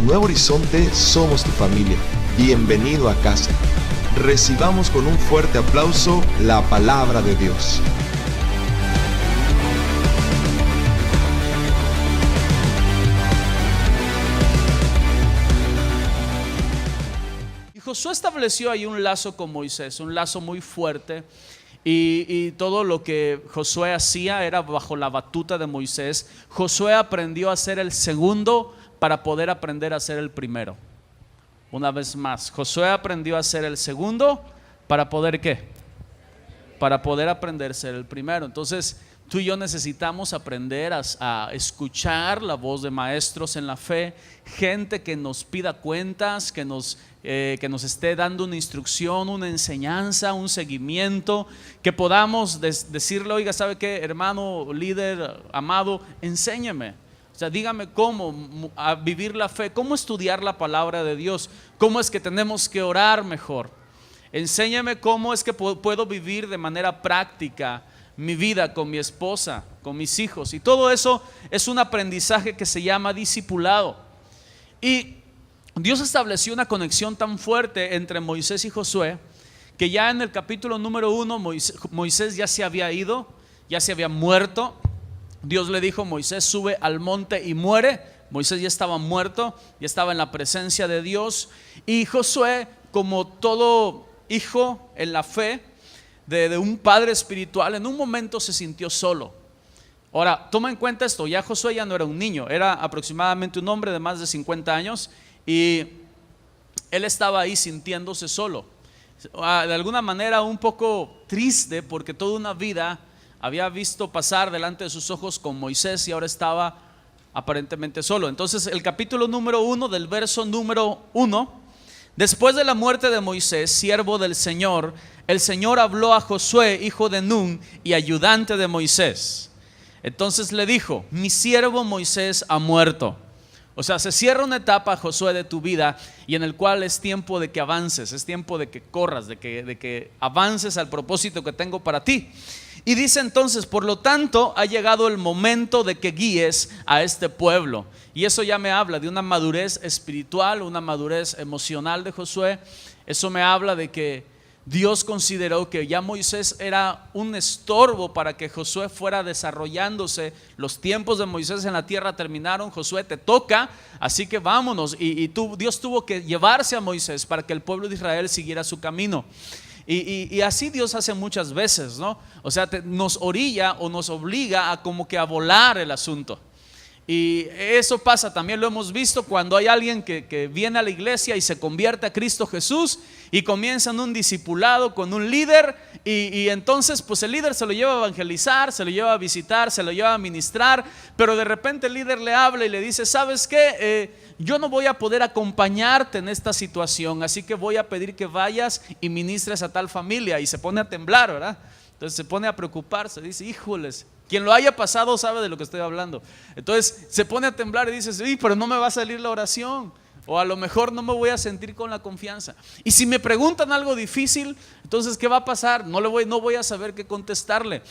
Nuevo Horizonte somos tu familia. Bienvenido a casa. Recibamos con un fuerte aplauso la palabra de Dios. Y Josué estableció ahí un lazo con Moisés, un lazo muy fuerte. Y todo lo que Josué hacía era bajo la batuta de Moisés. Josué aprendió a ser el segundo para poder aprender a ser el primero. Una vez más, Josué aprendió a ser el segundo para poder ¿qué? Para poder aprender a ser el primero. Entonces tú y yo necesitamos aprender a escuchar la voz de maestros en la fe, gente que nos pida cuentas, que nos esté dando una instrucción, una enseñanza, un seguimiento, que podamos decirle: oiga, ¿sabe qué, hermano, líder, amado? Enséñeme. O sea, dígame cómo a vivir la fe, cómo estudiar la palabra de Dios, cómo es que tenemos que orar mejor. Enséñame cómo es que puedo vivir de manera práctica mi vida con mi esposa, con mis hijos. Y todo eso es un aprendizaje que se llama discipulado. Y Dios estableció una conexión tan fuerte entre Moisés y Josué que ya en el capítulo número 1 Moisés ya se había ido, ya se había muerto. Dios le dijo: Moisés, sube al monte y muere. Moisés ya estaba muerto, ya estaba en la presencia de Dios. Y Josué, como todo hijo en la fe de un padre espiritual, en un momento se sintió solo. Ahora, toma en cuenta esto: ya Josué ya no era un niño, era aproximadamente un hombre de más de 50 años y él estaba ahí sintiéndose solo, de alguna manera un poco triste, porque toda una vida había visto pasar delante de sus ojos con Moisés y ahora estaba aparentemente solo. Entonces el capítulo número 1 del verso número 1: después de la muerte de Moisés, siervo del Señor, el Señor habló a Josué, hijo de Nun y ayudante de Moisés. Entonces le dijo: mi siervo Moisés ha muerto. O sea, se cierra una etapa, Josué, de tu vida, y en el cual es tiempo de que avances, es tiempo de que corras, de que avances al propósito que tengo para ti. Y dice entonces: por lo tanto, ha llegado el momento de que guíes a este pueblo. Y eso ya me habla de una madurez espiritual, una madurez emocional de Josué. Eso me habla de que Dios consideró que ya Moisés era un estorbo para que Josué fuera desarrollándose. Los tiempos de Moisés en la tierra terminaron. Josué, te toca, así que vámonos. Dios tuvo que llevarse a Moisés para que el pueblo de Israel siguiera su camino. Y así Dios hace muchas veces, ¿no? O sea, nos orilla o nos obliga a como que a volar el asunto. Y eso pasa, también lo hemos visto cuando hay alguien que viene a la iglesia y se convierte a Cristo Jesús y comienzan un discipulado con un líder y entonces pues el líder se lo lleva a evangelizar, se lo lleva a visitar, se lo lleva a ministrar, pero de repente el líder le habla y le dice: ¿sabes qué? Yo no voy a poder acompañarte en esta situación, así que voy a pedir que vayas y ministres a tal familia. Y se pone a temblar, ¿verdad? Entonces se pone a preocuparse, dice: híjoles, quien lo haya pasado sabe de lo que estoy hablando. Entonces se pone a temblar y dice: sí, pero no me va a salir la oración, o a lo mejor no me voy a sentir con la confianza. Y si me preguntan algo difícil, entonces ¿qué va a pasar? No voy a saber qué contestarle.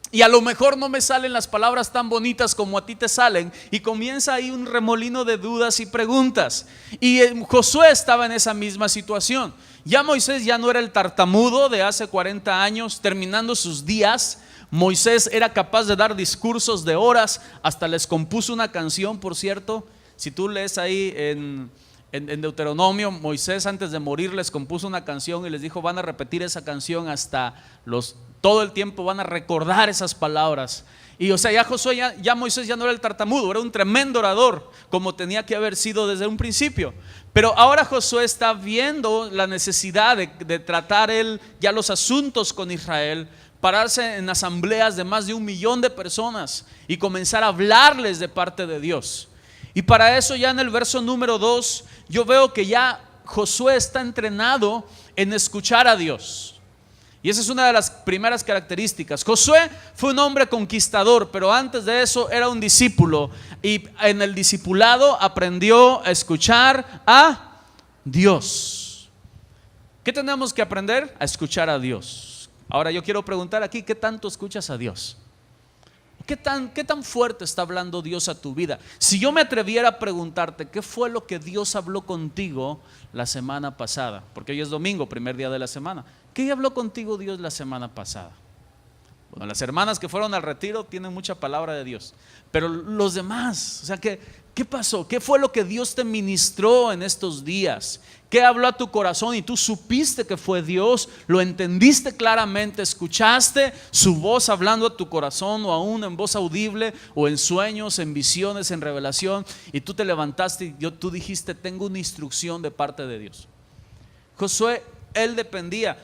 Y a lo mejor no me salen las palabras tan bonitas como a ti te salen, y comienza ahí un remolino de dudas y preguntas. Y Josué estaba en esa misma situación. Ya Moisés ya no era el tartamudo de hace 40 años, terminando sus días. Moisés era capaz de dar discursos de horas, hasta les compuso una canción, por cierto. Si tú lees ahí en Deuteronomio, Moisés antes de morir les compuso una canción y les dijo: van a repetir esa canción hasta todo el tiempo, van a recordar esas palabras. Y o sea, ya Josué, ya Moisés ya no era el tartamudo, era un tremendo orador, como tenía que haber sido desde un principio. Pero ahora Josué está viendo la necesidad de tratar él ya los asuntos con Israel, pararse en asambleas de más de 1 millón de personas y comenzar a hablarles de parte de Dios. Y para eso, ya en el verso número 2, yo veo que ya Josué está entrenado en escuchar a Dios. Y esa es una de las primeras características. Josué fue un hombre conquistador, pero antes de eso era un discípulo. Y en el discipulado aprendió a escuchar a Dios. ¿Qué tenemos que aprender? A escuchar a Dios. Ahora yo quiero preguntar aquí: ¿qué tanto escuchas a Dios? ¿Qué tan fuerte está hablando Dios a tu vida? Si yo me atreviera a preguntarte, ¿qué fue lo que Dios habló contigo la semana pasada? Porque hoy es domingo, primer día de la semana. ¿Qué habló contigo Dios la semana pasada? Bueno, las hermanas que fueron al retiro tienen mucha palabra de Dios, pero los demás, o sea, ¿qué pasó? ¿Qué fue lo que Dios te ministró en estos días? ¿Qué habló a tu corazón y tú supiste que fue Dios? ¿Lo entendiste claramente? ¿Escuchaste su voz hablando a tu corazón, o aún en voz audible, o en sueños, en visiones, en revelación? Y tú te levantaste y tú dijiste, tengo una instrucción de parte de Dios. Josué, él dependía.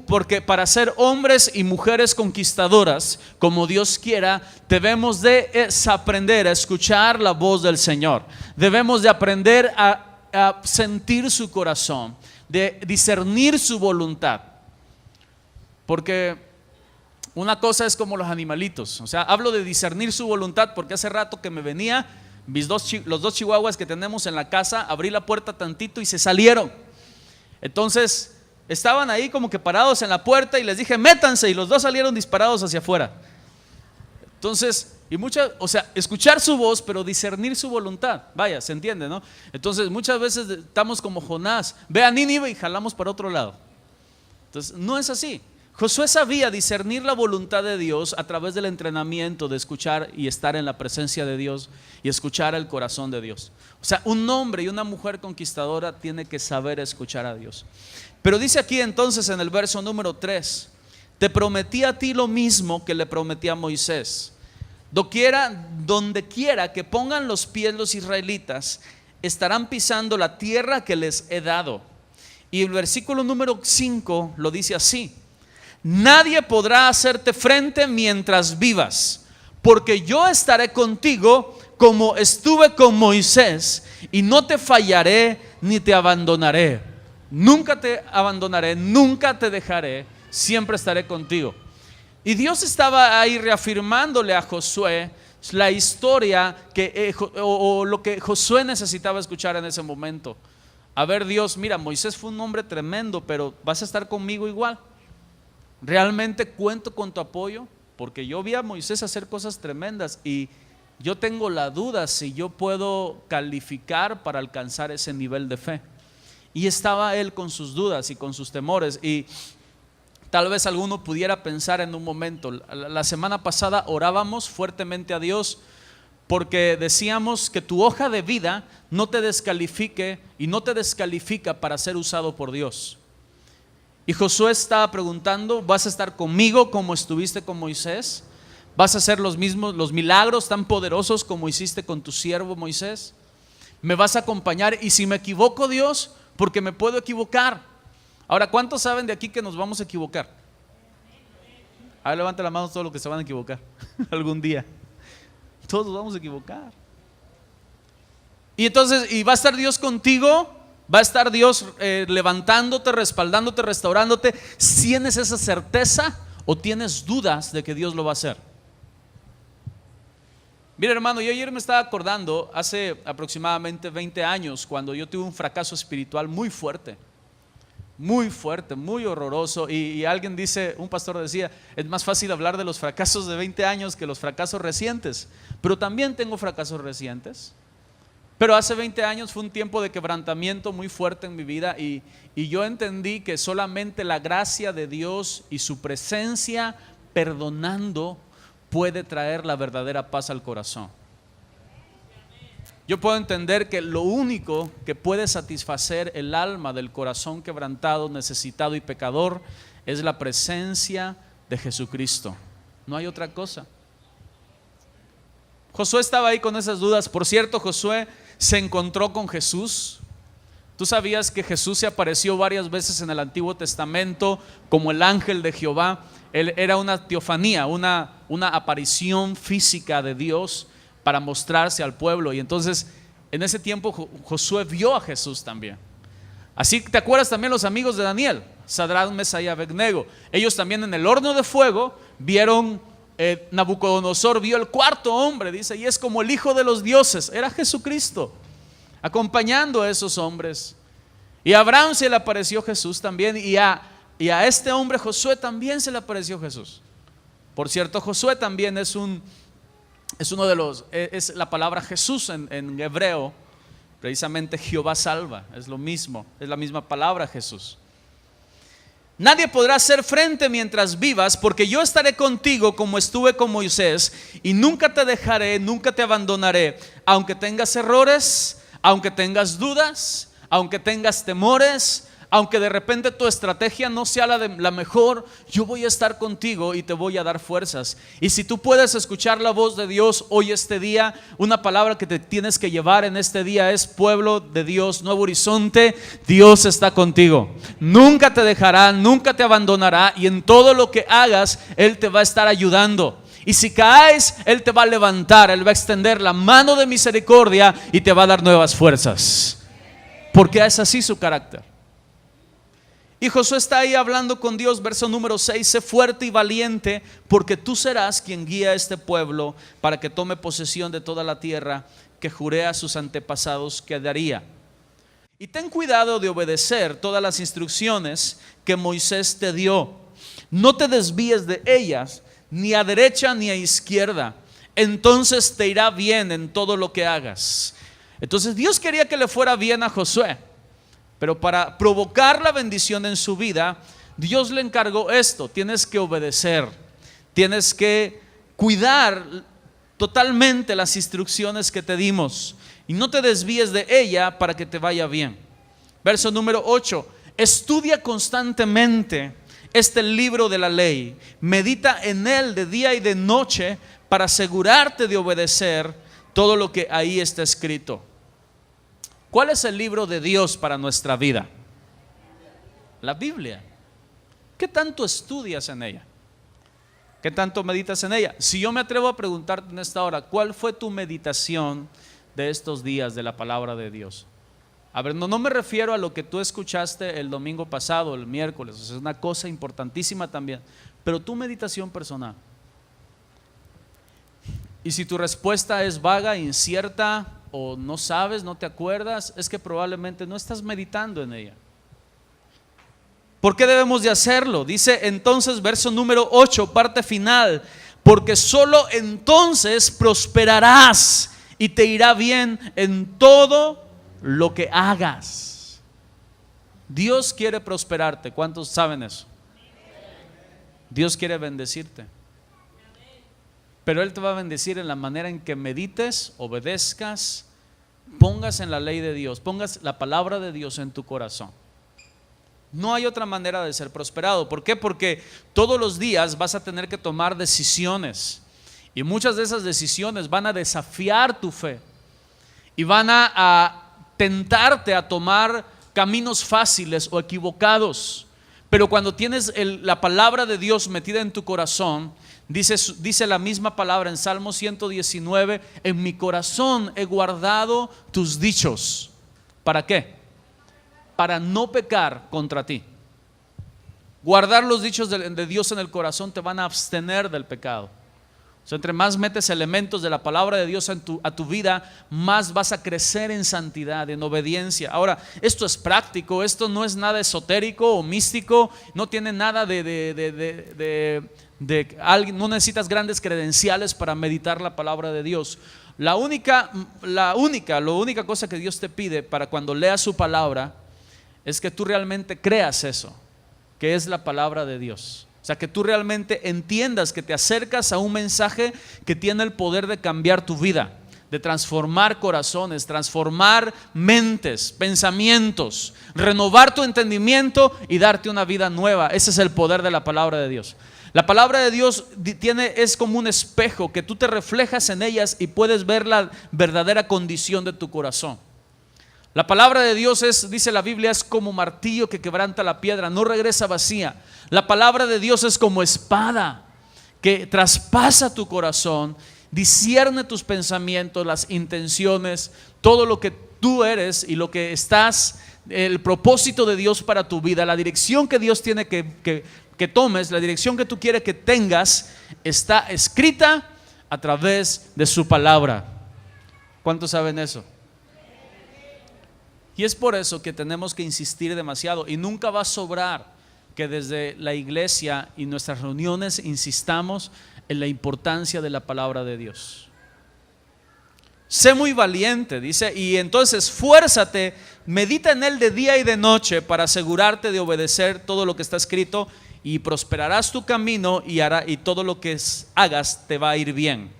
Porque para ser hombres y mujeres conquistadoras, como Dios quiera, debemos de aprender a escuchar la voz del Señor. Debemos de aprender a sentir su corazón, de discernir su voluntad. Porque una cosa es como los animalitos. O sea, hablo de discernir su voluntad porque hace rato que me venía, los dos chihuahuas que tenemos en la casa, abrí la puerta tantito y se salieron. Entonces estaban ahí como que parados en la puerta y les dije, métanse, y los dos salieron disparados hacia afuera. Entonces, o sea, escuchar su voz, pero discernir su voluntad. Vaya, se entiende, ¿no? Entonces, muchas veces estamos como Jonás, ve a Nínive y jalamos para otro lado. Entonces, no es así. Josué sabía discernir la voluntad de Dios a través del entrenamiento de escuchar y estar en la presencia de Dios y escuchar el corazón de Dios. O sea, un hombre y una mujer conquistadora tiene que saber escuchar a Dios. Pero dice aquí entonces en el verso número 3, te prometí a ti lo mismo que le prometí a Moisés. Donde quiera que pongan los pies los israelitas, estarán pisando la tierra que les he dado. Y el versículo número 5 lo dice así: nadie podrá hacerte frente mientras vivas, porque yo estaré contigo como estuve con Moisés, y no te fallaré ni te abandonaré. Nunca te abandonaré, nunca te dejaré, siempre estaré contigo. Y Dios estaba ahí reafirmándole a Josué la historia o lo que Josué necesitaba escuchar en ese momento. A ver, Dios, mira, Moisés fue un hombre tremendo, pero vas a estar conmigo igual. Realmente cuento con tu apoyo, porque yo vi a Moisés hacer cosas tremendas y yo tengo la duda si yo puedo calificar para alcanzar ese nivel de fe. Y estaba él con sus dudas y con sus temores, y tal vez alguno pudiera pensar en un momento, la semana pasada orábamos fuertemente a Dios porque decíamos que tu hoja de vida no te descalifique y no te descalifica para ser usado por Dios. Y Josué estaba preguntando, ¿vas a estar conmigo como estuviste con Moisés? ¿Vas a hacer los milagros tan poderosos como hiciste con tu siervo Moisés? ¿Me vas a acompañar? Y si me equivoco, Dios, porque me puedo equivocar. Ahora, ¿cuántos saben de aquí que nos vamos a equivocar? A ver, levante la mano todos los que se van a equivocar algún día. Todos nos vamos a equivocar. Y entonces, ¿y va a estar Dios contigo? ¿Va a estar Dios levantándote, respaldándote, restaurándote? ¿Tienes esa certeza o tienes dudas de que Dios lo va a hacer? Mira, hermano, yo ayer me estaba acordando, hace aproximadamente 20 años, cuando yo tuve un fracaso espiritual muy fuerte, muy horroroso. Y alguien dice, un pastor decía, es más fácil hablar de los fracasos de 20 años que los fracasos recientes. Pero también tengo fracasos recientes. Pero hace 20 años fue un tiempo de quebrantamiento muy fuerte en mi vida, y yo entendí que solamente la gracia de Dios y su presencia perdonando puede traer la verdadera paz al corazón. Yo puedo entender que lo único que puede satisfacer el alma del corazón quebrantado, necesitado y pecador es la presencia de Jesucristo. No hay otra cosa. Josué estaba ahí con esas dudas. Por cierto, Josué se encontró con Jesús. ¿Tú sabías que Jesús se apareció varias veces en el Antiguo Testamento como el ángel de Jehová? Él era una teofanía, una aparición física de Dios para mostrarse al pueblo. Y entonces en ese tiempo Josué vio a Jesús también. Así, ¿te acuerdas también los amigos de Daniel? Sadrach, Mesach y Abednego. Ellos también en el horno de fuego vieron, Nabucodonosor vio el cuarto hombre, dice, y es como el hijo de los dioses. Era Jesucristo acompañando a esos hombres. Y a Abraham se le apareció Jesús también, y a este hombre Josué también se le apareció Jesús. Por cierto, Josué también es un es la palabra Jesús en hebreo, precisamente Jehová salva, es lo mismo, es la misma palabra Jesús. Nadie podrá hacer frente mientras vivas, porque yo estaré contigo como estuve con Moisés, y nunca te dejaré, nunca te abandonaré, aunque tengas errores, aunque tengas dudas, aunque tengas temores, aunque de repente tu estrategia no sea la mejor, yo voy a estar contigo y te voy a dar fuerzas. Y si tú puedes escuchar la voz de Dios hoy, este día, una palabra que te tienes que llevar en este día es: pueblo de Dios, Nuevo Horizonte, Dios está contigo, nunca te dejará, nunca te abandonará, y en todo lo que hagas Él te va a estar ayudando. Y si caes, Él te va a levantar, Él va a extender la mano de misericordia y te va a dar nuevas fuerzas, porque es así su carácter. Y Josué está ahí hablando con Dios, verso número 6: sé fuerte y valiente, porque tú serás quien guía a este pueblo para que tome posesión de toda la tierra que juré a sus antepasados que daría. Y ten cuidado de obedecer todas las instrucciones que Moisés te dio. No te desvíes de ellas, ni a derecha ni a izquierda, entonces te irá bien en todo lo que hagas. Entonces Dios quería que le fuera bien a Josué, pero para provocar la bendición en su vida, Dios le encargó esto: tienes que obedecer, tienes que cuidar totalmente las instrucciones que te dimos, y no te desvíes de ella para que te vaya bien. Verso número 8: estudia constantemente este libro de la ley, medita en él de día y de noche, para asegurarte de obedecer todo lo que ahí está escrito. ¿Cuál es el libro de Dios para nuestra vida? La Biblia. ¿Qué tanto estudias en ella? ¿Qué tanto meditas en ella? Si yo me atrevo a preguntarte en esta hora, ¿cuál fue tu meditación de estos días de la palabra de Dios? A ver, no me refiero a lo que tú escuchaste el domingo pasado, el miércoles, es una cosa importantísima también, pero tu meditación personal. Y si tu respuesta es vaga, incierta, o no sabes, no te acuerdas, es que probablemente no estás meditando en ella. ¿Por qué debemos de hacerlo? Dice entonces, verso número 8, parte final: porque solo entonces prosperarás y te irá bien en todo lo que hagas. Dios quiere prosperarte. ¿Cuántos saben eso? Dios quiere bendecirte, pero Él te va a bendecir en la manera en que medites, obedezcas, pongas en la ley de Dios, pongas la palabra de Dios en tu corazón. No hay otra manera de ser prosperado. ¿Por qué? Porque todos los días vas a tener que tomar decisiones, y muchas de esas decisiones van a desafiar tu fe y van a tentarte a tomar caminos fáciles o equivocados. Pero cuando tienes la palabra de Dios metida en tu corazón, dice la misma palabra en Salmo 119: en mi corazón he guardado tus dichos. ¿Para qué? Para no pecar contra ti. Guardar los dichos de Dios en el corazón te van a abstener del pecado. O sea, entre más metes elementos de la palabra de Dios a tu vida, más vas a crecer en santidad, en obediencia. Ahora, esto es práctico, esto no es nada esotérico o místico, no tiene nada de alguien, no necesitas grandes credenciales para meditar la palabra de Dios. La única cosa que Dios te pide para cuando leas su palabra es que tú realmente creas eso, que es la palabra de Dios. O sea, que tú realmente entiendas que te acercas a un mensaje que tiene el poder de cambiar tu vida, de transformar corazones, transformar mentes, pensamientos, renovar tu entendimiento y darte una vida nueva. Ese es el poder de la palabra de Dios. La palabra de Dios es como un espejo que tú te reflejas en ellas y puedes ver la verdadera condición de tu corazón. La palabra de Dios dice la Biblia, es como martillo que quebranta la piedra, no regresa vacía. La palabra de Dios es como espada que traspasa tu corazón, discierne tus pensamientos, las intenciones, todo lo que tú eres y lo que estás, el propósito de Dios para tu vida, la dirección que Dios tiene que tomes, la dirección que tú quieres que tengas, está escrita a través de su palabra. ¿Cuántos saben eso? Y es por eso que tenemos que insistir demasiado, y nunca va a sobrar que desde la iglesia y nuestras reuniones insistamos en la importancia de la palabra de Dios. sé muy valiente, dice, y entonces esfuérzate, medita en él de día y de noche para asegurarte de obedecer todo lo que está escrito, y prosperarás tu camino y todo lo que hagas te va a ir bien.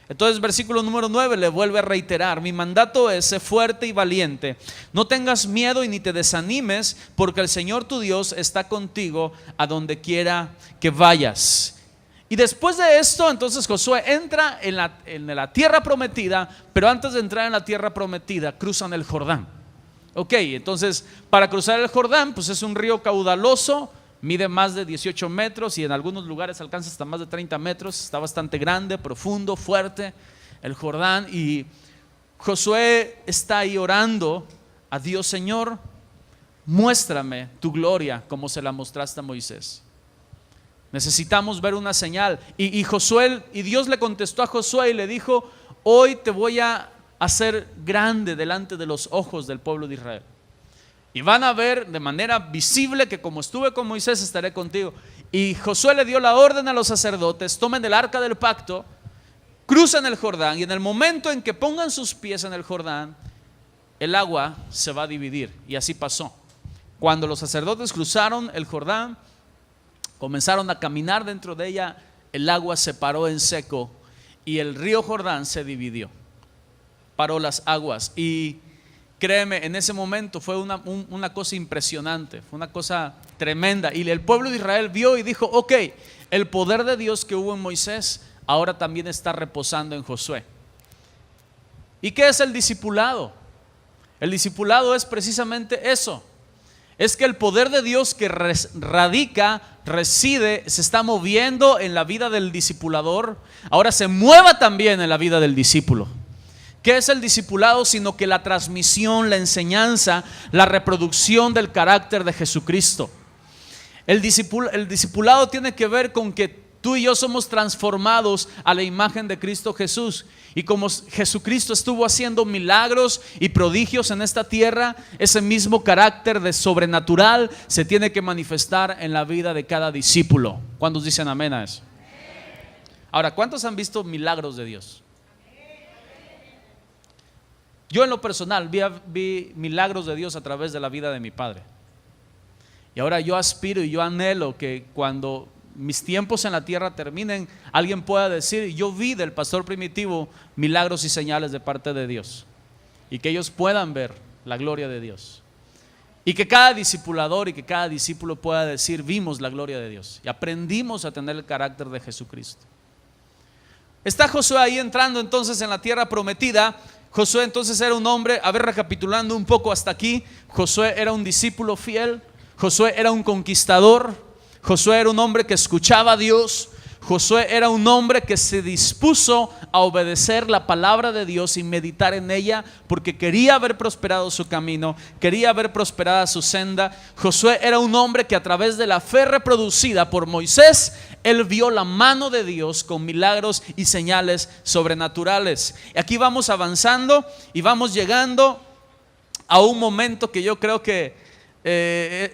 Entonces versículo número 9 le vuelve a reiterar: mi mandato es: sé fuerte y valiente, no tengas miedo y ni te desanimes, porque el Señor tu Dios está contigo a donde quiera que vayas. Y después de esto, entonces Josué entra en la tierra prometida, pero antes de entrar en la tierra prometida, cruzan el Jordán. Ok, entonces para cruzar el Jordán, pues es un río caudaloso, mide más de 18 metros y en algunos lugares alcanza hasta más de 30 metros, está bastante grande, profundo, fuerte el Jordán. Y Josué está ahí orando a Dios: Señor, muéstrame tu gloria como se la mostraste a Moisés. Necesitamos ver una señal. Y Dios le contestó a Josué y le dijo: hoy te voy a hacer grande delante de los ojos del pueblo de Israel, y van a ver de manera visible que como estuve con Moisés, estaré contigo. Y Josué le dio la orden a los sacerdotes: tomen el arca del pacto, crucen el Jordán, y en el momento en que pongan sus pies en el Jordán, el agua se va a dividir. Y así pasó. Cuando los sacerdotes cruzaron el Jordán, comenzaron a caminar dentro de ella, el agua se paró en seco y el río Jordán se dividió, paró las aguas. Y créeme, en ese momento fue una cosa impresionante, fue una cosa tremenda. Y el pueblo de Israel vio y dijo: ok, el poder de Dios que hubo en Moisés ahora también está reposando en Josué. ¿Y qué es el discipulado? El discipulado es precisamente eso. Es que el poder de Dios que reside, se está moviendo en la vida del discipulador, ahora se mueva también en la vida del discípulo. ¿Qué es el discipulado? Sino que la transmisión, la enseñanza, la reproducción del carácter de Jesucristo. El discipulado tiene que ver con que tú y yo somos transformados a la imagen de Cristo Jesús. Y como Jesucristo estuvo haciendo milagros y prodigios en esta tierra, ese mismo carácter de sobrenatural se tiene que manifestar en la vida de cada discípulo. ¿Cuántos dicen amén a eso? Ahora, ¿cuántos han visto milagros de Dios? Yo en lo personal vi milagros de Dios a través de la vida de mi padre. Y ahora yo aspiro y yo anhelo que cuando mis tiempos en la tierra terminen, alguien pueda decir: yo vi del pastor Primitivo milagros y señales de parte de Dios. Y que ellos puedan ver la gloria de Dios. Y que cada discipulador y que cada discípulo pueda decir: vimos la gloria de Dios y aprendimos a tener el carácter de Jesucristo. Está Josué ahí entrando entonces en la tierra prometida. Josué entonces era un hombre, a ver, recapitulando un poco hasta aquí, Josué era un discípulo fiel, Josué era un conquistador, Josué era un hombre que escuchaba a Dios, Josué era un hombre que se dispuso a obedecer la palabra de Dios y meditar en ella, porque quería ver prosperado su camino, quería ver prosperada su senda. Josué era un hombre que a través de la fe reproducida por Moisés, él vio la mano de Dios con milagros y señales sobrenaturales. Y aquí vamos avanzando y vamos llegando a un momento que yo creo que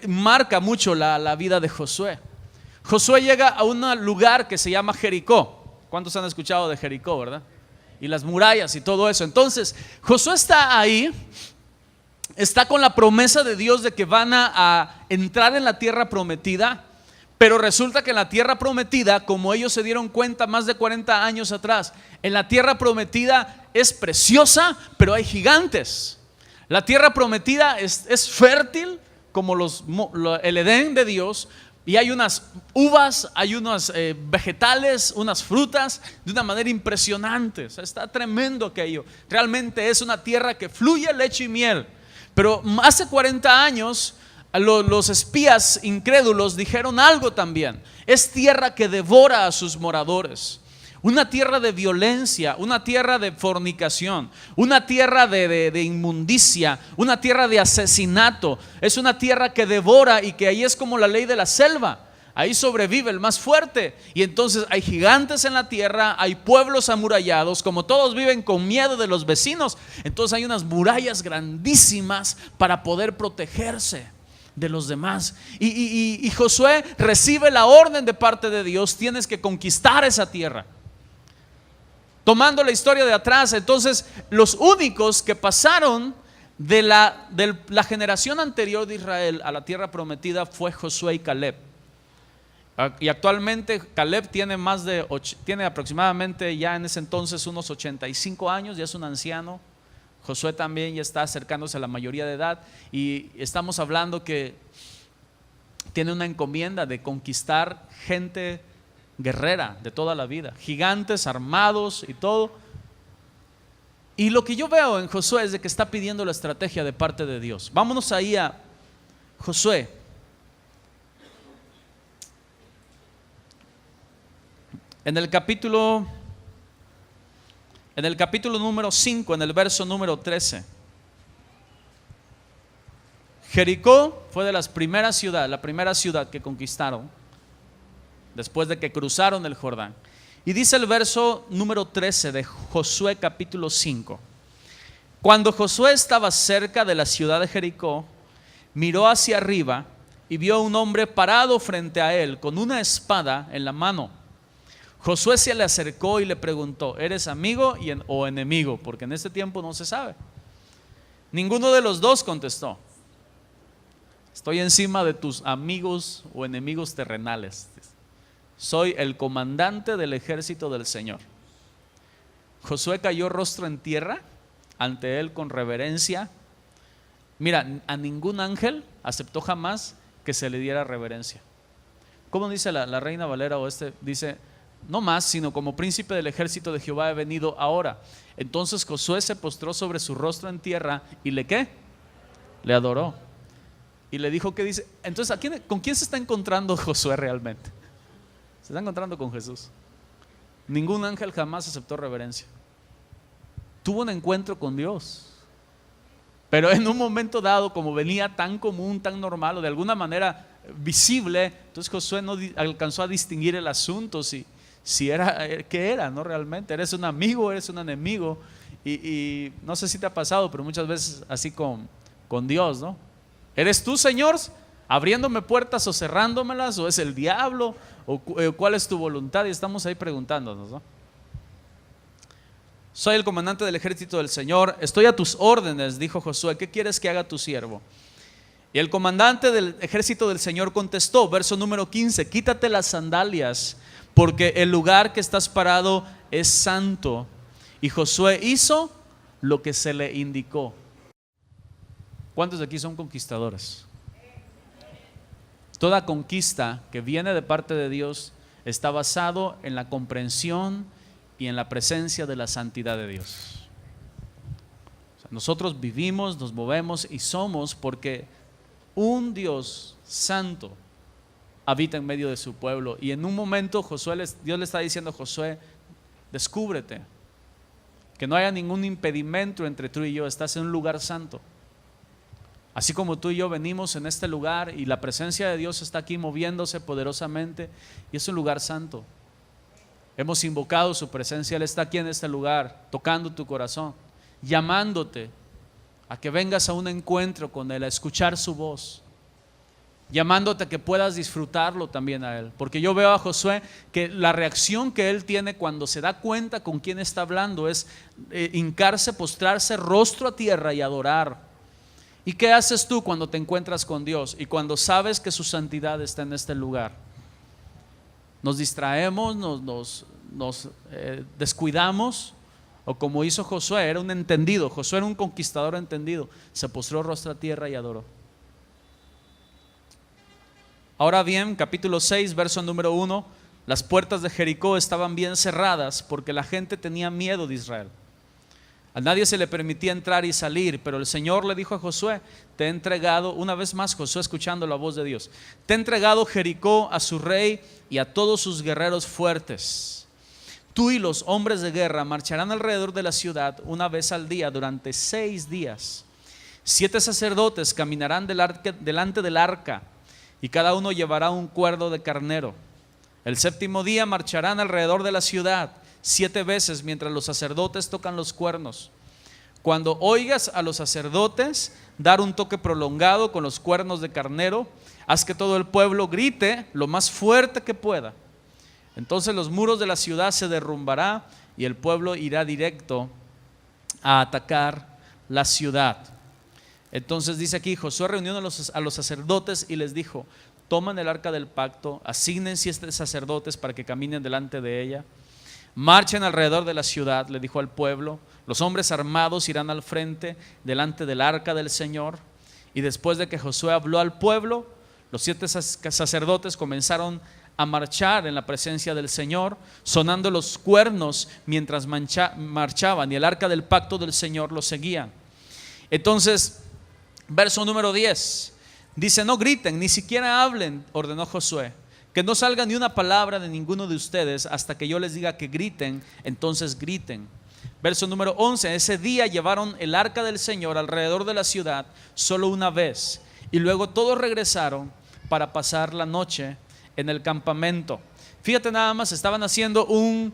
marca mucho la vida de Josué. Josué llega a un lugar que se llama Jericó. ¿Cuántos han escuchado de Jericó, verdad? Y las murallas y todo eso. Entonces Josué está ahí, está con la promesa de Dios de que van a entrar en la tierra prometida. Pero resulta que en la tierra prometida, como ellos se dieron cuenta más de 40 años atrás, en la tierra prometida es preciosa, pero hay gigantes. La tierra prometida es fértil como el Edén de Dios, y hay unas uvas, hay unos vegetales, unas frutas de una manera impresionante. O sea, está tremendo aquello. Realmente es una tierra que fluye leche y miel. Pero hace 40 años los espías incrédulos dijeron algo también: es tierra que devora a sus moradores. Una tierra de violencia, una tierra de fornicación, una tierra de inmundicia, una tierra de asesinato. Es una tierra que devora y que ahí es como la ley de la selva. Ahí sobrevive el más fuerte. Y entonces hay gigantes en la tierra, hay pueblos amurallados. Como todos viven con miedo de los vecinos, entonces hay unas murallas grandísimas para poder protegerse de los demás. Y Josué recibe la orden de parte de Dios: tienes que conquistar esa tierra. Tomando la historia de atrás, entonces los únicos que pasaron de la generación anterior de Israel a la tierra prometida fue Josué y Caleb. Y actualmente Caleb tiene aproximadamente ya en ese entonces unos 85 años, ya es un anciano. Josué también ya está acercándose a la mayoría de edad, y estamos hablando que tiene una encomienda de conquistar gente guerrera de toda la vida, gigantes armados y todo. Y lo que yo veo en Josué es de que está pidiendo la estrategia de parte de Dios. Vámonos ahí a Josué. En el capítulo número 5, en el verso número 13. Jericó fue de las primeras ciudades, la primera ciudad que conquistaron después de que cruzaron el Jordán. Y dice el verso número 13 de Josué capítulo 5: cuando Josué estaba cerca de la ciudad de Jericó, miró hacia arriba y vio a un hombre parado frente a él con una espada en la mano. Josué se le acercó y le preguntó: ¿eres amigo o enemigo? Porque en este tiempo no se sabe. Ninguno de los dos contestó. Estoy encima de tus amigos o enemigos terrenales. Soy el comandante del ejército del Señor. Josué cayó rostro en tierra ante él con reverencia. Mira, a ningún ángel aceptó jamás que se le diera reverencia. ¿Cómo dice la Reina Valera dice: no más, sino como príncipe del ejército de Jehová he venido ahora. Entonces Josué se postró sobre su rostro en tierra y ¿qué? Le adoró. Y le dijo, ¿qué dice? Entonces, ¿con quién se está encontrando Josué realmente? Se está encontrando con Jesús. Ningún ángel jamás aceptó reverencia. Tuvo un encuentro con Dios. Pero en un momento dado, como venía tan común, tan normal, o de alguna manera visible, entonces Josué no alcanzó a distinguir el asunto, si era, ¿qué era? ¿No? Realmente, ¿eres un amigo, eres un enemigo? Y no sé si te ha pasado, pero muchas veces así con Dios, ¿no? ¿Eres tú, Señor, abriéndome puertas o cerrándomelas? ¿O es el diablo? ¿O cuál es tu voluntad? Y estamos ahí preguntándonos, ¿no? Soy el comandante del ejército del Señor, estoy a tus órdenes, dijo Josué. ¿Qué quieres que haga tu siervo? Y el comandante del ejército del Señor contestó, verso número 15: quítate las sandalias, porque el lugar que estás parado es santo. Y Josué hizo lo que se le indicó. ¿Cuántos de aquí son conquistadores? Toda conquista que viene de parte de Dios está basado en la comprensión y en la presencia de la santidad de Dios. O sea, nosotros vivimos, nos movemos y somos porque un Dios santo habita en medio de su pueblo. Y en un momento Dios le está diciendo a Josué: descúbrete, que no haya ningún impedimento entre tú y yo, estás en un lugar santo. Así como tú y yo venimos en este lugar y la presencia de Dios está aquí moviéndose poderosamente, y es un lugar santo. Hemos invocado su presencia, Él está aquí en este lugar, tocando tu corazón, llamándote a que vengas a un encuentro con Él, a escuchar su voz, llamándote a que puedas disfrutarlo también a Él. Porque yo veo a Josué que la reacción que él tiene cuando se da cuenta con quién está hablando es hincarse, postrarse rostro a tierra y adorar. ¿Y qué haces tú cuando te encuentras con Dios y cuando sabes que su santidad está en este lugar? Nos distraemos, nos descuidamos, o como hizo Josué, era un entendido. Josué era un conquistador entendido, se postró rostro a tierra y adoró. Ahora bien, capítulo 6, verso número 1: las puertas de Jericó estaban bien cerradas porque la gente tenía miedo de Israel. A nadie se le permitía entrar y salir, pero el Señor le dijo a Josué: te he entregado, una vez más Josué escuchando la voz de Dios, te he entregado Jericó a su rey y a todos sus guerreros fuertes. Tú y los hombres de guerra marcharán alrededor de la ciudad una vez al día durante 6 días. 7 sacerdotes caminarán delante del arca, y cada uno llevará un cuerno de carnero. El 7º día marcharán alrededor de la ciudad 7 veces mientras los sacerdotes tocan los cuernos. Cuando oigas a los sacerdotes dar un toque prolongado con los cuernos de carnero, haz que todo el pueblo grite lo más fuerte que pueda. Entonces los muros de la ciudad se derrumbarán y el pueblo irá directo a atacar la ciudad. Entonces dice aquí, Josué reunió a los sacerdotes y les dijo: toman el arca del pacto, asignen 7 sacerdotes para que caminen delante de ella, marchen alrededor de la ciudad, le dijo al pueblo, los hombres armados irán al frente delante del arca del Señor. Y después de que Josué habló al pueblo, los 7 sacerdotes comenzaron a marchar en la presencia del Señor, sonando los cuernos mientras marchaban, y el arca del pacto del Señor los seguía. Entonces, verso número 10 dice: no griten, ni siquiera hablen, ordenó Josué, que no salga ni una palabra de ninguno de ustedes hasta que yo les diga que griten, entonces griten. Verso número 11, ese día llevaron el arca del Señor alrededor de la ciudad solo una vez, y luego todos regresaron para pasar la noche en el campamento. Fíjate nada más, estaban haciendo un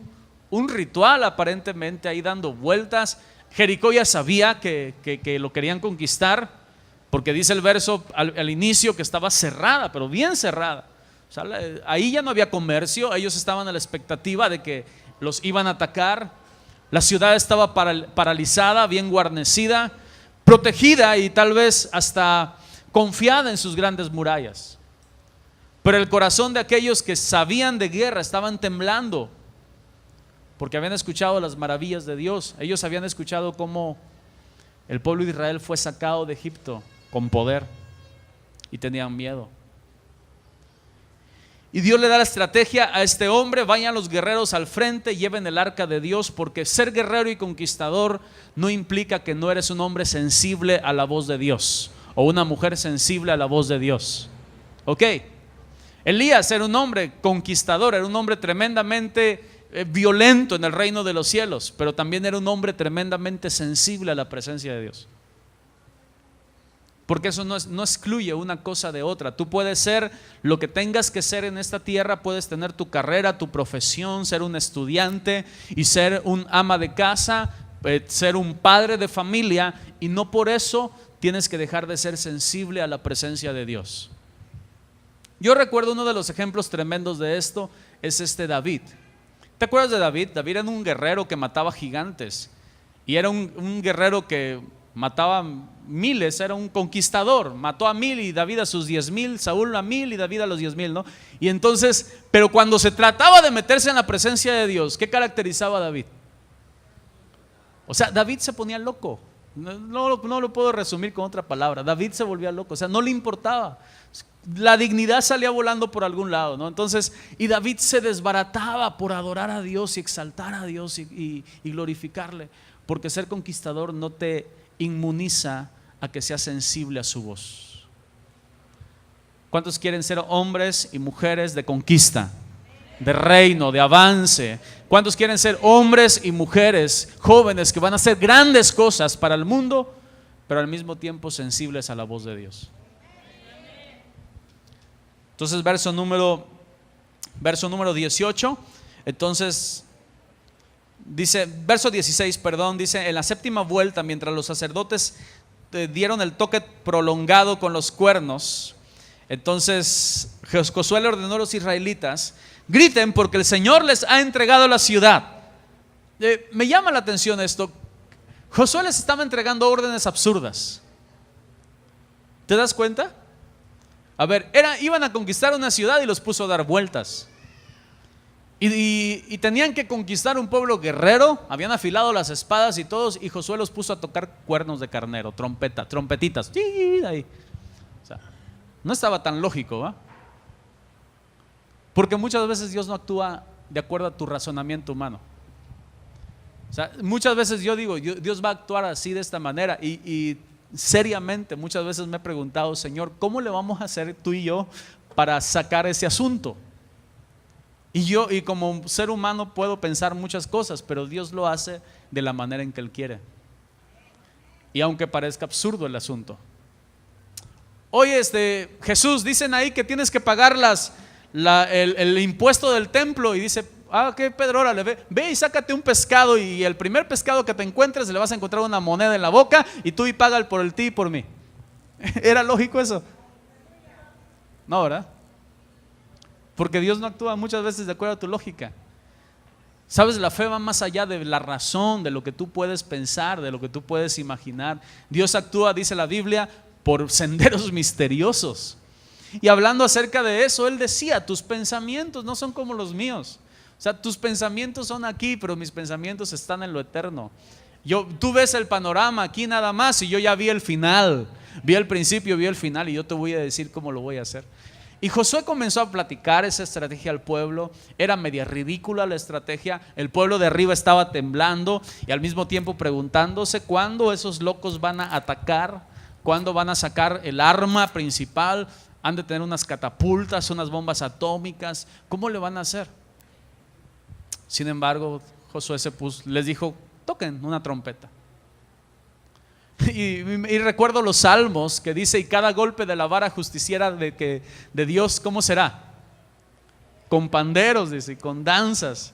ritual aparentemente, ahí dando vueltas. Jericó ya sabía que lo querían conquistar, porque dice el verso al inicio que estaba cerrada, pero bien cerrada. O sea, ahí ya no había comercio, ellos estaban a la expectativa de que los iban a atacar. La ciudad estaba paralizada, bien guarnecida, protegida y tal vez hasta confiada en sus grandes murallas. Pero el corazón de aquellos que sabían de guerra estaban temblando, porque habían escuchado las maravillas de Dios. Ellos habían escuchado cómo el pueblo de Israel fue sacado de Egipto con poder, y tenían miedo. Y Dios le da la estrategia a este hombre: vayan los guerreros al frente, lleven el arca de Dios, porque ser guerrero y conquistador no implica que no eres un hombre sensible a la voz de Dios o una mujer sensible a la voz de Dios. Ok, Elías era un hombre conquistador, era un hombre tremendamente violento en el reino de los cielos, pero también era un hombre tremendamente sensible a la presencia de Dios. Porque eso no excluye una cosa de otra. Tú puedes ser lo que tengas que ser en esta tierra, puedes tener tu carrera, tu profesión, ser un estudiante y ser un ama de casa, ser un padre de familia, y no por eso tienes que dejar de ser sensible a la presencia de Dios. Yo recuerdo uno de los ejemplos tremendos de esto es David. ¿Te acuerdas de David? David era un guerrero que mataba gigantes, y era un guerrero que mataba miles, era un conquistador, mató a 1000 y David a sus 10,000, Saúl a 1000 y David a los 10,000, ¿no? Y entonces, pero cuando se trataba de meterse en la presencia de Dios, ¿qué caracterizaba a David? O sea, David se ponía loco. No lo puedo resumir con otra palabra. David se volvía loco, o sea, no le importaba. La dignidad salía volando por algún lado, ¿no? Entonces, y David se desbarataba por adorar a Dios y exaltar a Dios y glorificarle, porque ser conquistador no te inmuniza a que seas sensible a su voz. ¿Cuántos quieren ser hombres y mujeres de conquista, de reino, de avance? ¿Cuántos quieren ser hombres y mujeres jóvenes que van a hacer grandes cosas para el mundo, pero al mismo tiempo sensibles a la voz de Dios? Entonces, verso número 18. Entonces dice, verso 16, perdón, dice: en la séptima vuelta, mientras los sacerdotes dieron el toque prolongado con los cuernos, entonces Josué le ordenó a los israelitas: griten, porque el Señor les ha entregado la ciudad. Me llama la atención esto. Josué les estaba entregando órdenes absurdas. ¿Te das cuenta? A ver, iban a conquistar una ciudad y los puso a dar vueltas. Y tenían que conquistar un pueblo guerrero, habían afilado las espadas y todos, y Josué los puso a tocar cuernos de carnero, trompetitas. Ahí. O sea, no estaba tan lógico, ¿va? Porque muchas veces Dios no actúa de acuerdo a tu razonamiento humano. O sea, muchas veces yo digo, Dios va a actuar así, de esta manera, y seriamente muchas veces me he preguntado: Señor, ¿cómo le vamos a hacer tú y yo para sacar ese asunto? Y como ser humano puedo pensar muchas cosas, pero Dios lo hace de la manera en que Él quiere. Y aunque parezca absurdo el asunto. Oye, Jesús, dicen ahí que tienes que pagar el impuesto del templo. Y dice: ¿qué, Pedro? Órale, ve y sácate un pescado, y el primer pescado que te encuentres le vas a encontrar una moneda en la boca, y tú y paga por el ti y por mí. ¿Era lógico eso? No, ¿verdad? Porque Dios no actúa muchas veces de acuerdo a tu lógica. Sabes, la fe va más allá de la razón, de lo que tú puedes pensar, de lo que tú puedes imaginar. Dios actúa, dice la Biblia, por senderos misteriosos. Y hablando acerca de eso, Él decía, tus pensamientos no son como los míos. O sea, tus pensamientos son aquí, pero mis pensamientos están en lo eterno. Tú ves el panorama aquí nada más y yo ya vi el final. Vi el principio, vi el final y yo te voy a decir cómo lo voy a hacer. Y Josué comenzó a platicar esa estrategia al pueblo. Era media ridícula la estrategia. El pueblo de arriba estaba temblando y al mismo tiempo preguntándose cuándo esos locos van a atacar, cuándo van a sacar el arma principal. Han de tener unas catapultas, unas bombas atómicas. ¿Cómo le van a hacer? Sin embargo, Josué les dijo, toquen una trompeta. Y recuerdo los salmos que dice, y cada golpe de la vara justiciera de Dios, ¿cómo será? Con panderos, dice, con danzas.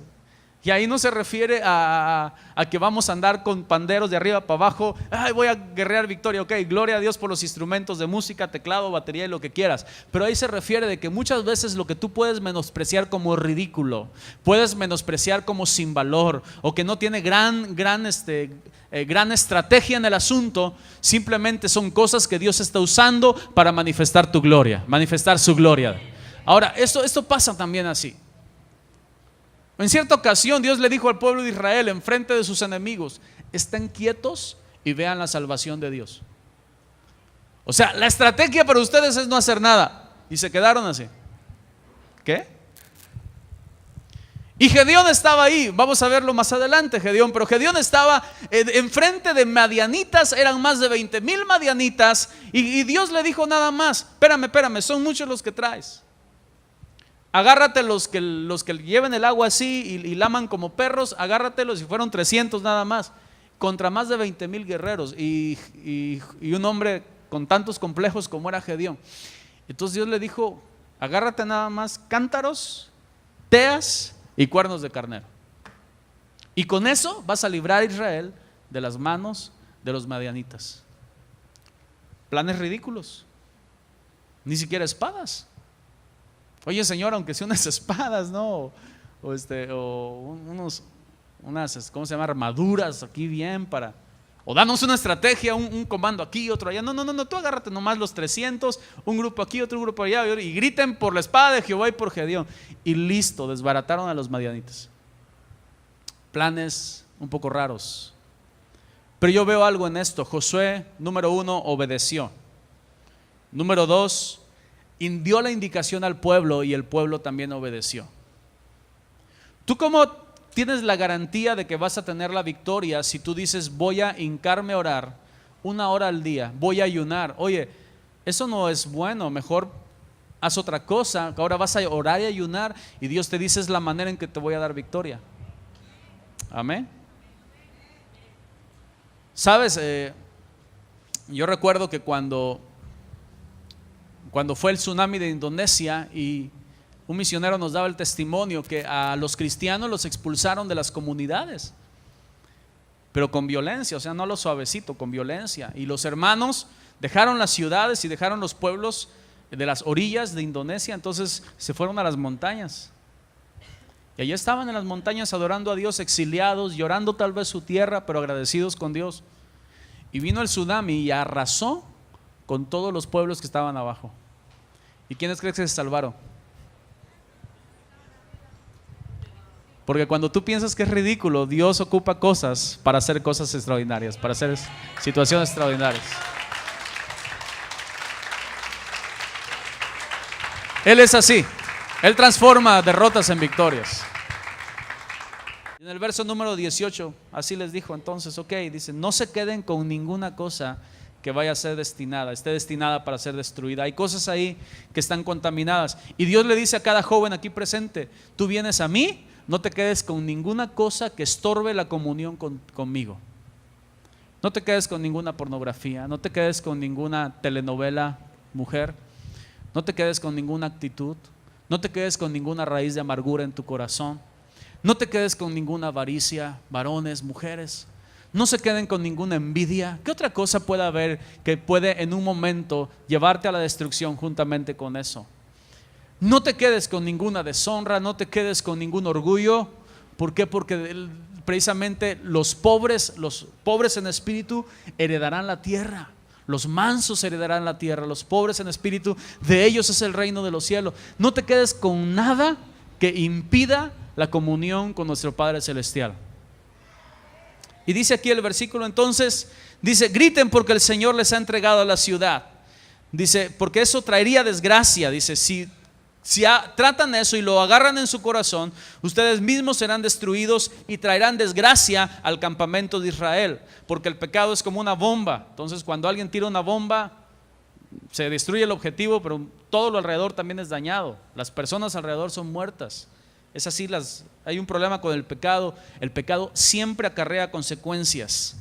Y ahí no se refiere a que vamos a andar con panderos de arriba para abajo. Ay, voy a guerrear victoria. Ok, gloria a Dios por los instrumentos de música, teclado, batería y lo que quieras. Pero ahí se refiere de que muchas veces lo que tú puedes menospreciar como ridículo, puedes menospreciar como sin valor, o que no tiene gran estrategia en el asunto, simplemente son cosas que Dios está usando para manifestar tu gloria, manifestar su gloria. Ahora, esto pasa también así. En cierta ocasión Dios le dijo al pueblo de Israel en frente de sus enemigos, estén quietos y vean la salvación de Dios. O sea, la estrategia para ustedes es no hacer nada. Y se quedaron así. ¿Qué? Y Gedeón estaba ahí, vamos a verlo más adelante, pero Gedeón estaba enfrente de madianitas, eran más de 20,000 madianitas, y Dios le dijo nada más, espérame, son muchos los que traes. Agárrate los que lleven el agua así y laman como perros, agárratelos, y fueron 300 nada más, contra más de 20,000 guerreros y un hombre con tantos complejos como era Gedeón. Entonces Dios le dijo, agárrate nada más cántaros, teas y cuernos de carnero, y con eso vas a librar a Israel de las manos de los madianitas. Planes ridículos, ni siquiera espadas. Oye, Señor, aunque sea unas espadas, ¿no? O unas, ¿cómo se llama? Armaduras aquí bien para... O danos una estrategia, un comando aquí, otro allá. No, tú agárrate nomás los 300, un grupo aquí, otro grupo allá, y griten por la espada de Jehová y por Gedeón. Y listo, desbarataron a los madianitas. Planes un poco raros. Pero yo veo algo en esto. Josué, número 1, obedeció. Número 2, dio la indicación al pueblo y el pueblo también obedeció. ¿Tú cómo tienes la garantía de que vas a tener la victoria si tú dices voy a hincarme a orar 1 hora al día, voy a ayunar? Oye, eso no es bueno, mejor haz otra cosa. Ahora vas a orar y ayunar y Dios te dice es la manera en que te voy a dar victoria. Amén. Sabes, yo recuerdo que cuando fue el tsunami de Indonesia, y un misionero nos daba el testimonio que a los cristianos los expulsaron de las comunidades, pero con violencia, o sea, no lo suavecito, con violencia. Y los hermanos dejaron las ciudades y dejaron los pueblos de las orillas de Indonesia, entonces se fueron a las montañas. Y allí estaban en las montañas adorando a Dios, exiliados, llorando tal vez su tierra, pero agradecidos con Dios. Y vino el tsunami y arrasó con todos los pueblos que estaban abajo. ¿Y quiénes crees que se salvaron? Porque cuando tú piensas que es ridículo, Dios ocupa cosas para hacer cosas extraordinarias, para hacer situaciones extraordinarias. Él es así. Él transforma derrotas en victorias. En el verso número 18, así les dijo entonces, ok, dice, no se queden con ninguna cosa que vaya a ser esté destinada para ser destruida. Hay cosas ahí que están contaminadas. Y Dios le dice a cada joven aquí presente, tú vienes a mí, no te quedes con ninguna cosa que estorbe la comunión conmigo. No te quedes con ninguna pornografía, no te quedes con ninguna telenovela mujer, no te quedes con ninguna actitud, no te quedes con ninguna raíz de amargura en tu corazón, no te quedes con ninguna avaricia, varones, mujeres. No se queden con ninguna envidia. ¿Qué otra cosa puede haber que puede en un momento llevarte a la destrucción juntamente con eso? No te quedes con ninguna deshonra, no te quedes con ningún orgullo, ¿Por qué? Porque precisamente los pobres en espíritu heredarán la tierra. Los mansos heredarán la tierra, los pobres en espíritu, de ellos es el reino de los cielos. No te quedes con nada que impida la comunión con nuestro Padre Celestial. Y dice aquí el versículo, entonces, dice, griten porque el Señor les ha entregado a la ciudad. Dice, porque eso traería desgracia. Dice, si tratan eso y lo agarran en su corazón, ustedes mismos serán destruidos y traerán desgracia al campamento de Israel, porque el pecado es como una bomba. Entonces cuando alguien tira una bomba, se destruye el objetivo, pero todo lo alrededor también es dañado. Las personas alrededor son muertas. Es así, hay un problema con el pecado. El pecado siempre acarrea consecuencias.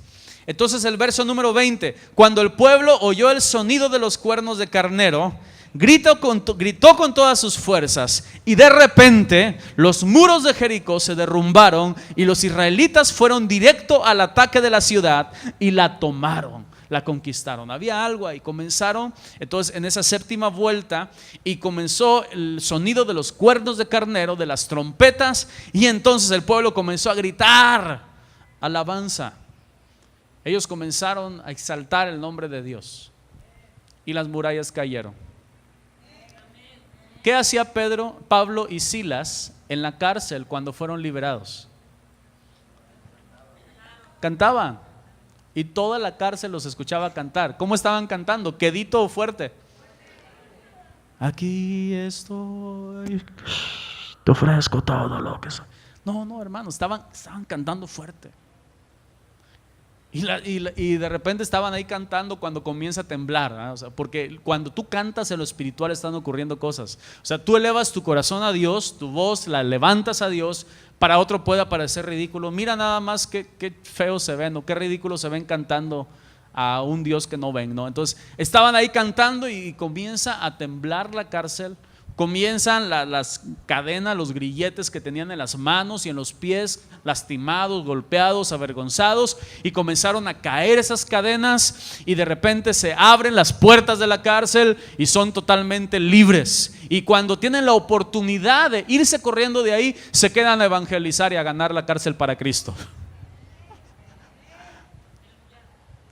Entonces el verso número 20, cuando el pueblo oyó el sonido de los cuernos de carnero, gritó con todas sus fuerzas, y de repente los muros de Jericó se derrumbaron y los israelitas fueron directo al ataque de la ciudad y la tomaron, la conquistaron. Había algo ahí. Comenzaron entonces en esa séptima vuelta y comenzó el sonido de los cuernos de carnero, de las trompetas, y entonces el pueblo comenzó a gritar alabanza. Ellos comenzaron a exaltar el nombre de Dios y las murallas cayeron. ¿Qué hacía Pablo y Silas en la cárcel cuando fueron liberados? Cantaban, y toda la cárcel los escuchaba cantar. ¿Cómo estaban cantando? ¿Quedito o fuerte? Aquí estoy, te ofrezco todo lo que soy. No, hermano, estaban cantando fuerte. Y de repente estaban ahí cantando cuando comienza a temblar, ¿no? O sea, porque cuando tú cantas en lo espiritual están ocurriendo cosas. O sea, tú elevas tu corazón a Dios, tu voz la levantas a Dios. Para otro puede parecer ridículo. Mira nada más qué feo se ven, o qué ridículo se ven cantando a un Dios que no ven, ¿no? Entonces estaban ahí cantando y comienza a temblar la cárcel. Comienzan las cadenas, los grilletes que tenían en las manos y en los pies, lastimados, golpeados, avergonzados, y comenzaron a caer esas cadenas, y de repente se abren las puertas de la cárcel y son totalmente libres. Y cuando tienen la oportunidad de irse corriendo de ahí, se quedan a evangelizar y a ganar la cárcel para Cristo.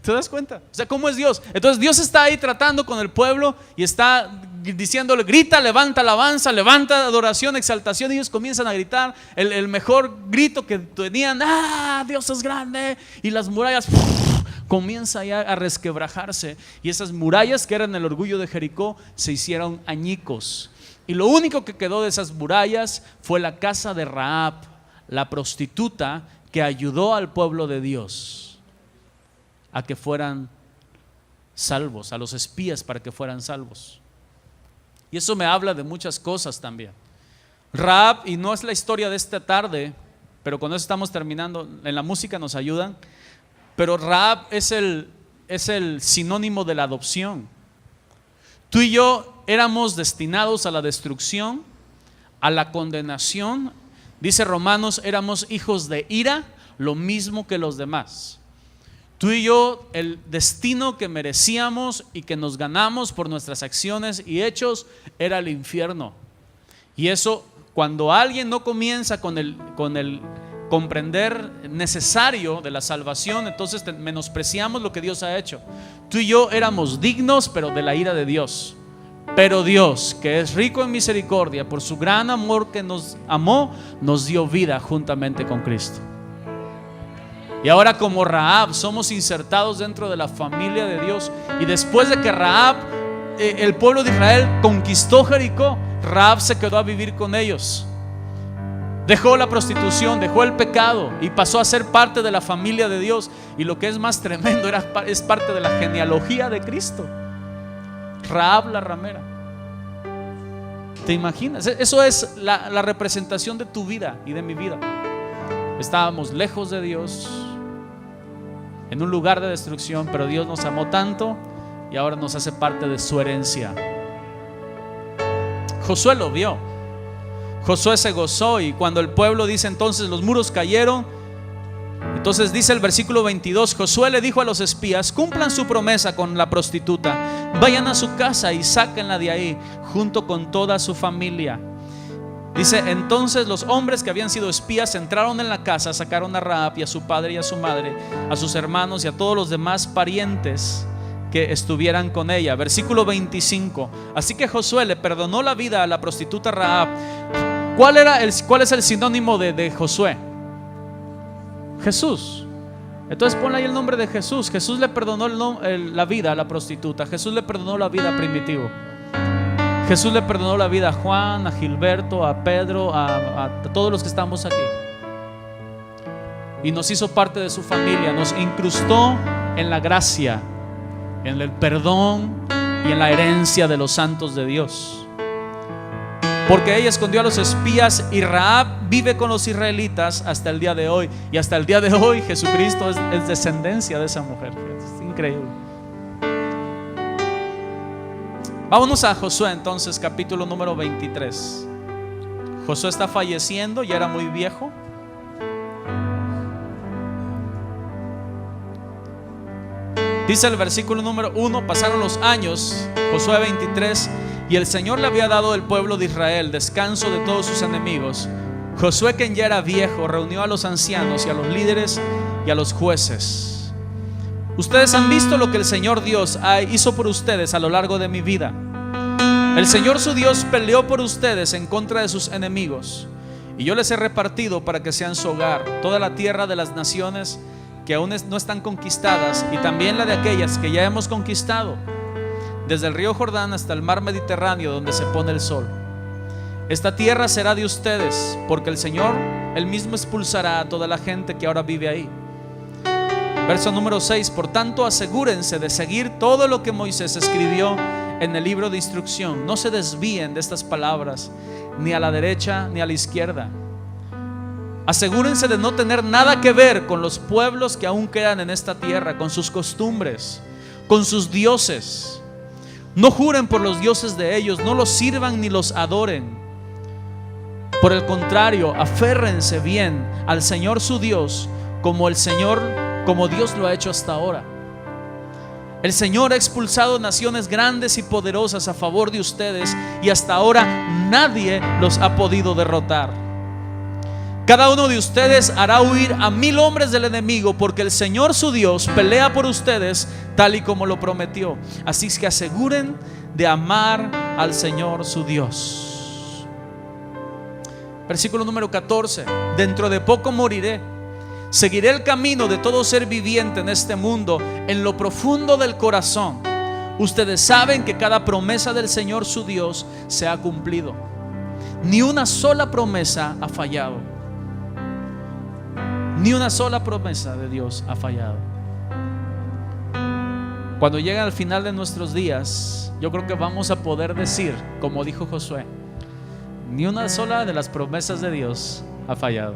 ¿Te das cuenta? O sea, ¿cómo es Dios? Entonces Dios está ahí tratando con el pueblo y está diciéndole, grita, levanta alabanza, levanta adoración, exaltación. Y ellos comienzan a gritar el mejor grito que tenían: ¡ah, Dios es grande! Y las murallas comienzan ya a resquebrajarse, y esas murallas que eran el orgullo de Jericó se hicieron añicos. Y lo único que quedó de esas murallas fue la casa de Rahab, la prostituta que ayudó al pueblo de Dios a que fueran salvos, a los espías para que fueran salvos. Y eso me habla de muchas cosas también. Rahab, y no es la historia de esta tarde, pero con eso estamos terminando. En la música nos ayudan. Pero Rahab es el sinónimo de la adopción. Tú y yo éramos destinados a la destrucción, a la condenación. Dice Romanos, éramos hijos de ira, lo mismo que los demás. Tú y yo, el destino que merecíamos y que nos ganamos por nuestras acciones y hechos era el infierno. Y eso, cuando alguien no comienza con el comprender necesario de la salvación, entonces menospreciamos lo que Dios ha hecho. Tú y yo éramos dignos, pero de la ira de Dios. Pero Dios, que es rico en misericordia, por su gran amor que nos amó, nos dio vida juntamente con Cristo. Y ahora, como Rahab, somos insertados dentro de la familia de Dios. Y después de que Rahab, el pueblo de Israel conquistó Jericó, Rahab se quedó a vivir con ellos. Dejó la prostitución, dejó el pecado y pasó a ser parte de la familia de Dios. Y lo que es más tremendo, es parte de la genealogía de Cristo. Rahab la ramera. ¿Te imaginas? Eso es la representación de tu vida y de mi vida. Estábamos lejos de Dios, en un lugar de destrucción, pero Dios nos amó tanto y ahora nos hace parte de su herencia. Josué lo vio. Josué se gozó, y cuando el pueblo dice entonces los muros cayeron, entonces dice el versículo 22, Josué le dijo a los espías: cumplan su promesa con la prostituta, vayan a su casa y sáquenla de ahí junto con toda su familia. Dice: entonces los hombres que habían sido espías entraron en la casa, sacaron a Rahab y a su padre y a su madre, a sus hermanos y a todos los demás parientes que estuvieran con ella. Versículo 25. Así que Josué le perdonó la vida a la prostituta Rahab. ¿Cuál es el sinónimo de Josué? Jesús. Entonces ponle ahí el nombre de Jesús. Jesús le perdonó la vida a la prostituta. Jesús le perdonó la vida a Primitivo. Jesús le perdonó la vida a Juan, a Gilberto, a Pedro, a todos los que estamos aquí. Y nos hizo parte de su familia. Nos incrustó en la gracia, en el perdón y en la herencia de los santos de Dios. Porque ella escondió a los espías y Rahab vive con los israelitas hasta el día de hoy. Y hasta el día de hoy Jesucristo es descendencia de esa mujer. Es increíble. Vámonos a Josué entonces, capítulo número 23. Josué está falleciendo, ya era muy viejo. Dice el versículo número 1: pasaron los años, Josué 23, y el Señor le había dado al pueblo de Israel descanso de todos sus enemigos. Josué, quien ya era viejo, reunió a los ancianos y a los líderes y a los jueces. Ustedes han visto lo que el Señor Dios hizo por ustedes a lo largo de mi vida. El Señor su Dios peleó por ustedes en contra de sus enemigos, y yo les he repartido para que sean su hogar toda la tierra de las naciones que aún no están conquistadas, y también la de aquellas que ya hemos conquistado, desde el río Jordán hasta el mar Mediterráneo, donde se pone el sol. Esta tierra será de ustedes, porque el Señor Él mismo expulsará a toda la gente que ahora vive ahí. Verso número 6: por tanto, asegúrense de seguir todo lo que Moisés escribió en el libro de instrucción. No se desvíen de estas palabras, ni a la derecha ni a la izquierda. Asegúrense de no tener nada que ver con los pueblos que aún quedan en esta tierra, con sus costumbres, con sus dioses. No juren por los dioses de ellos, no los sirvan ni los adoren. Por el contrario, aférrense bien al Señor su Dios, como Dios lo ha hecho hasta ahora. El Señor ha expulsado naciones grandes y poderosas a favor de ustedes, y hasta ahora nadie los ha podido derrotar. Cada uno de ustedes hará huir a 1000 hombres del enemigo, porque el Señor su Dios pelea por ustedes tal y como lo prometió. Así es que aseguren de amar al Señor su Dios. Versículo número 14: dentro de poco moriré. Seguiré el camino de todo ser viviente en este mundo, en lo profundo del corazón. Ustedes saben que cada promesa del Señor su Dios se ha cumplido. Ni una sola promesa ha fallado. Ni una sola promesa de Dios ha fallado. Cuando llegue al final de nuestros días, yo creo que vamos a poder decir, como dijo Josué: ni una sola de las promesas de Dios ha fallado.